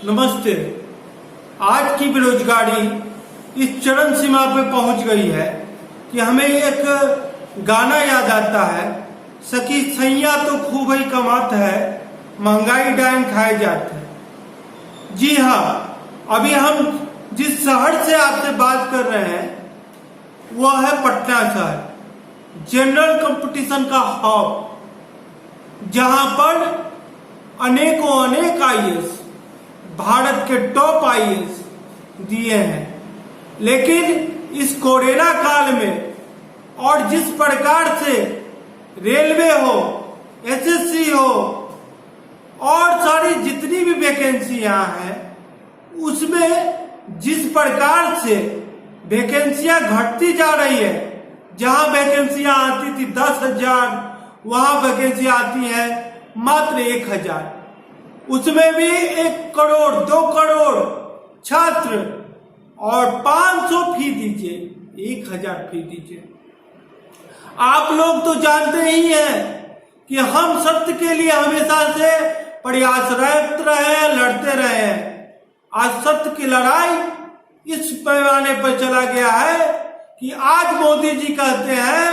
नमस्ते। आज की बेरोजगारी इस चरम सीमा पे पहुंच गई है कि हमें एक गाना याद आता है, सखी सैया तो खूब ही कमात है, महंगाई डायन खाए जाते हैं। जी हाँ, अभी हम जिस शहर से आपसे बात कर रहे हैं वह है पटना शहर, जनरल कंपटीशन का हब, जहां पर अनेकों अनेक आईएएस, भारत के टॉप आईएएस दिए हैं। लेकिन इस कोरोना काल में और जिस प्रकार से रेलवे हो, एसएससी हो और सारी जितनी भी वैकेंसियां हैं, उसमें जिस प्रकार से वैकेंसियां घटती जा रही है, जहां वैकेंसियां आती थी 10,000, वहां वैकेंसियां आती है मात्र 1,000। उसमें भी 1 करोड़ 2 करोड़ छात्र और 500 फी दीजिए, 1,000 फी दीजिए। आप लोग तो जानते ही हैं कि हम सत्य के लिए हमेशा से प्रयासरत रहे, लड़ते रहे हैं। आज सत्य की लड़ाई इस पैमाने पर चला गया है कि आज मोदी जी कहते हैं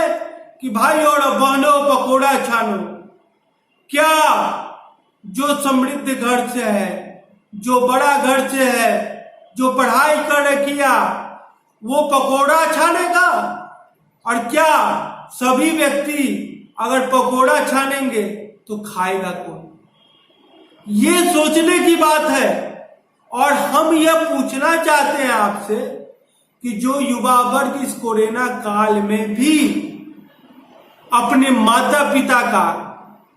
कि भाई और बहनों पकोड़ा छानो। क्या जो समृद्ध घर से है, जो बड़ा घर से है, जो पढ़ाई कर किया, वो पकोड़ा छानेगा? और क्या सभी व्यक्ति अगर पकोड़ा छानेंगे तो खाएगा कौन? ये सोचने की बात है। और हम यह पूछना चाहते हैं आपसे कि जो युवा वर्ग इस कोरोना काल में भी अपने माता पिता का,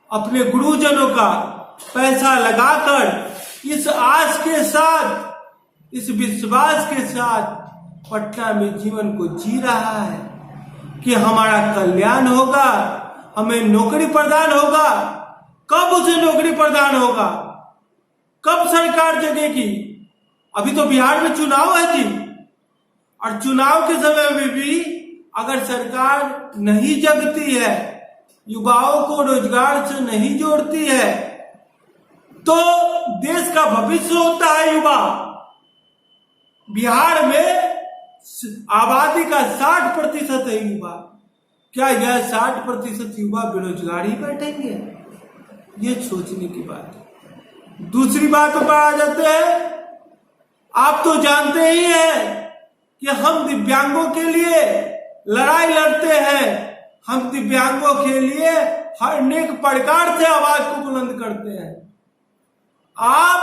अपने गुरुजनों का पैसा लगाकर इस आस के साथ, इस विश्वास के साथ पटना में जीवन को जी रहा है कि हमारा कल्याण होगा, हमें नौकरी प्रदान होगा। कब उसे नौकरी प्रदान होगा? कब सरकार जगेगी? अभी तो बिहार में चुनाव है जी, और चुनाव के समय में भी अगर सरकार नहीं जगती है, युवाओं को रोजगार से नहीं जोड़ती है, तो देश का भविष्य होता है युवा। बिहार में आबादी का 60% है युवा। क्या यह 60% युवा बेरोजगार ही बैठेंगे? ये सोचने की बात है। दूसरी बात पर आ जाते हैं। आप तो जानते ही हैं कि हम दिव्यांगों के लिए लड़ाई लड़ते हैं। हम दिव्यांगों के लिए हर अनेक प्रकार से आवाज को बुलंद करते हैं। आप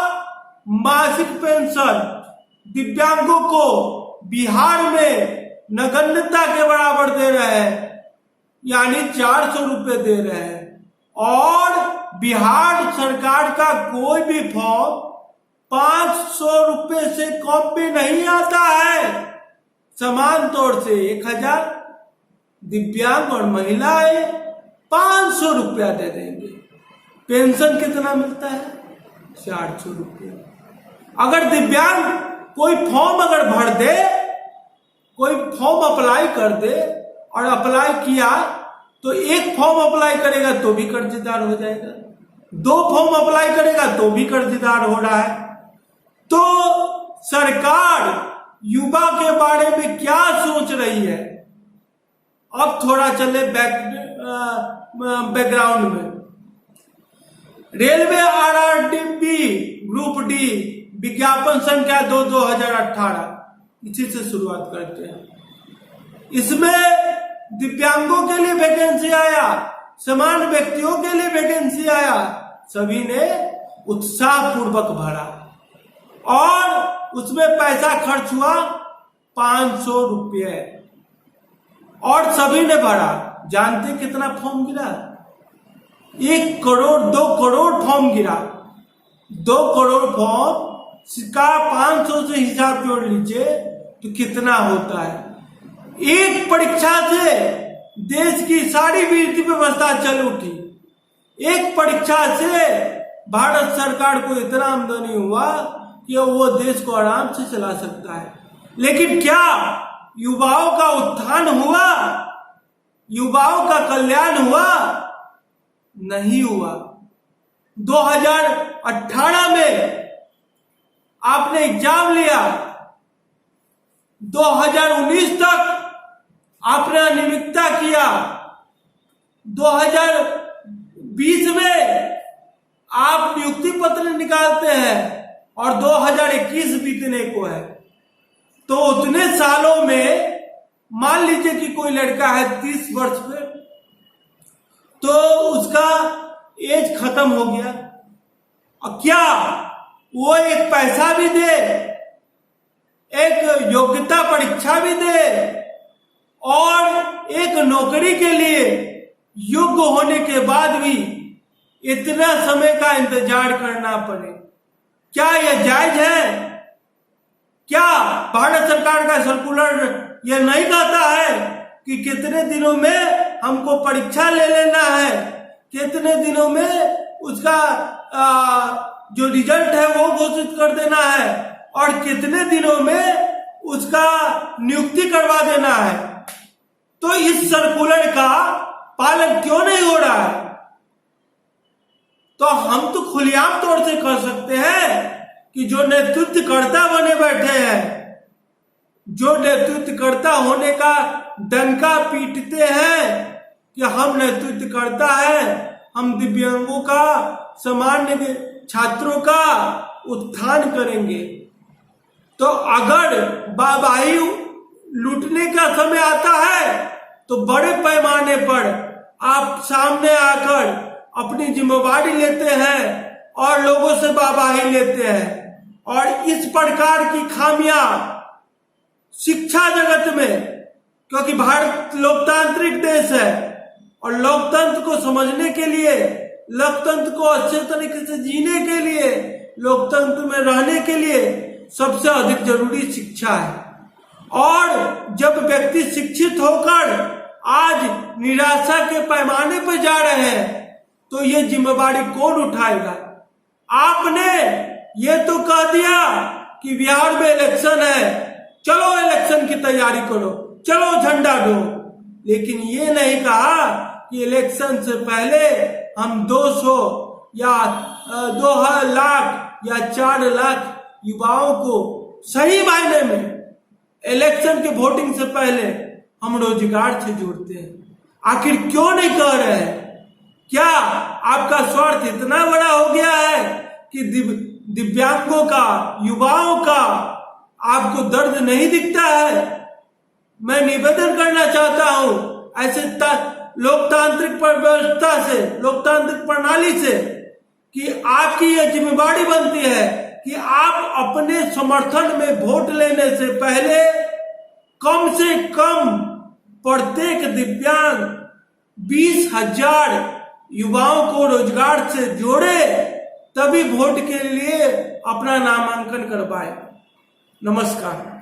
मासिक पेंशन दिव्यांगों को बिहार में नगण्यता के बराबर दे रहे हैं, यानी 400 रुपए दे रहे हैं। और बिहार सरकार का कोई भी फॉर्म 500 रुपए से कम भी नहीं आता है। समान तौर से 1,000, दिव्यांग और महिलाएं 500 रुपया दे देंगे। पेंशन कितना मिलता है? 400 रुपया। अगर दिव्यांग कोई फॉर्म अगर भर दे, कोई फॉर्म अप्लाई कर दे, और अप्लाई किया तो 1 फॉर्म अप्लाई करेगा तो भी कर्जदार हो जाएगा, 2 फॉर्म अप्लाई करेगा तो भी कर्जदार हो रहा है। तो सरकार युवा के बारे में क्या सोच रही है? अब थोड़ा चले बैकग्राउंड में। रेलवे आरआरबी ग्रुप डी विज्ञापन संख्या 2/2018, इसी से शुरुआत करते हैं। इसमें दिव्यांगों के लिए वैकेंसी आया, समान व्यक्तियों के लिए वैकेंसी आया। सभी ने उत्साह पूर्वक भरा और उसमें पैसा खर्च हुआ 500 रुपये, और सभी ने भरा। जानते कितना फॉर्म गिरा? 1 करोड़ 2 करोड़ फॉर्म गिरा। 2 करोड़ फॉर्म का 500 से हिसाब जोड़ लीजिए तो कितना होता है। एक परीक्षा से देश की सारी वित्तीय व्यवस्था चल उठी। एक परीक्षा से भारत सरकार को इतना आमदनी हुआ कि वो देश को आराम से चला सकता है। लेकिन क्या युवाओं का उत्थान हुआ? युवाओं का कल्याण हुआ? नहीं हुआ। 2018 में आपने एग्जाम लिया, 2019 तक आपने अनियमितता किया, 2020 में आप नियुक्ति पत्र निकालते हैं और 2021 बीतने को है, तो उतने सालों में मान लीजिए कि कोई लड़का है 30 वर्ष पे, तो उसका एज खत्म हो गया। और क्या वो एक पैसा भी दे, एक योग्यता परीक्षा भी दे और एक नौकरी के लिए योग्य होने के बाद भी इतना समय का इंतजार करना पड़े? क्या यह जायज है? क्या भारत सरकार का सर्कुलर यह नहीं कहता है कि कितने दिनों में हमको परीक्षा ले लेना है, कितने दिनों में उसका जो रिजल्ट है वो घोषित कर देना है और कितने दिनों में उसका नियुक्ति करवा देना है? तो इस सर्कुलर का पालन क्यों नहीं हो रहा है? तो हम तो खुलेआम तौर से कह सकते हैं कि जो नेतृत्वकर्ता बने बैठे हैं, जो नेतृत्वकर्ता होने का डंका पीटते हैं कि हम नेतृत्वकर्ता है, हम दिव्यांगों का, सामान्य छात्रों का उत्थान करेंगे, तो अगर वाहवाही लूटने का समय आता है तो बड़े पैमाने पर आप सामने आकर अपनी जिम्मेवारी लेते हैं और लोगों से वाहवाही लेते हैं। और इस प्रकार की खामियां शिक्षा जगत में, क्योंकि भारत लोकतांत्रिक देश है और लोकतंत्र को समझने के लिए, लोकतंत्र को अच्छे तरीके से जीने के लिए, लोकतंत्र में रहने के लिए सबसे अधिक जरूरी शिक्षा है। और जब व्यक्ति शिक्षित होकर आज निराशा के पैमाने पर जा रहे हैं तो ये जिम्मेवारी कौन उठाएगा? आपने ये तो कह दिया कि बिहार में इलेक्शन है, चलो इलेक्शन की तैयारी करो, चलो झंडा दो, लेकिन ये नहीं कहा कि इलेक्शन से पहले हम 200 या 2 लाख या 4 लाख युवाओं को सही मायने में इलेक्शन के वोटिंग से पहले हम रोजगार से जोड़ते हैं। आखिर क्यों नहीं कह रहे हैं? क्या आपका स्वार्थ इतना बड़ा हो गया है कि दिव्यांगों का, युवाओं का आपको दर्द नहीं दिखता है? मैं निवेदन करना चाहता हूं ऐसे लोकतांत्रिक व्यवस्था से, लोकतांत्रिक प्रणाली से, कि आपकी यह जिम्मेदारी बनती है कि आप अपने समर्थन में वोट लेने से पहले कम से कम प्रत्येक दिव्यांग 20,000 युवाओं को रोजगार से जोड़े, तभी वोट के लिए अपना नामांकन करवाए। नमस्कार।